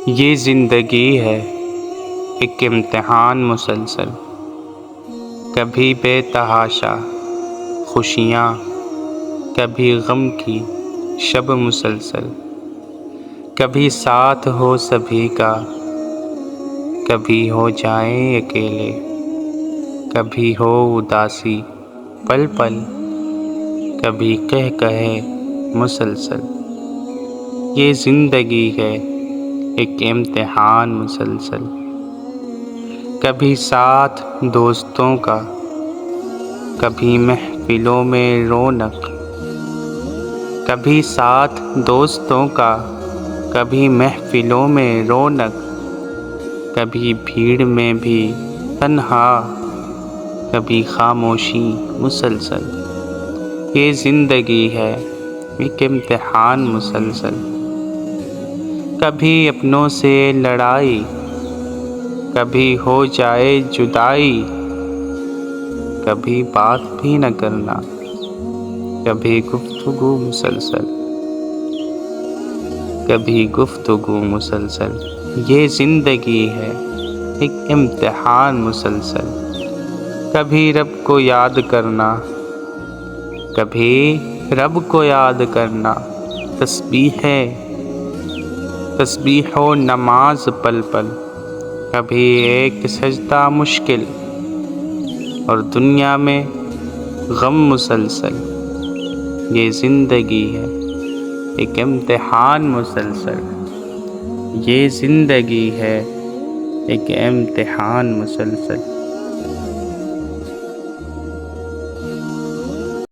یہ زندگی ہے ایک امتحان مسلسل، کبھی بے تحاشا خوشیاں، کبھی غم کی شب مسلسل، کبھی ساتھ ہو سبھی کا، کبھی ہو جائیں اکیلے، کبھی ہو اداسی پل پل، کبھی کہے مسلسل۔ یہ زندگی ہے ایک امتحان مسلسل، کبھی ساتھ دوستوں کا، کبھی محفلوں میں رونق، کبھی ساتھ دوستوں کا، کبھی محفلوں میں رونق، کبھی بھیڑ میں بھی تنہا، کبھی خاموشی مسلسل۔ یہ زندگی ہے ایک امتحان مسلسل، کبھی اپنوں سے لڑائی، کبھی ہو جائے جدائی، کبھی بات بھی نہ کرنا، کبھی گفتگو مسلسل، کبھی گفتگو مسلسل۔ یہ زندگی ہے ایک امتحان مسلسل، کبھی رب کو یاد کرنا، کبھی رب کو یاد کرنا، تسبیح و نماز پل پل، کبھی ایک سجدہ مشکل، اور دنیا میں غم مسلسل۔ یہ زندگی ہے ایک امتحان مسلسل، یہ زندگی ہے ایک امتحان مسلسل۔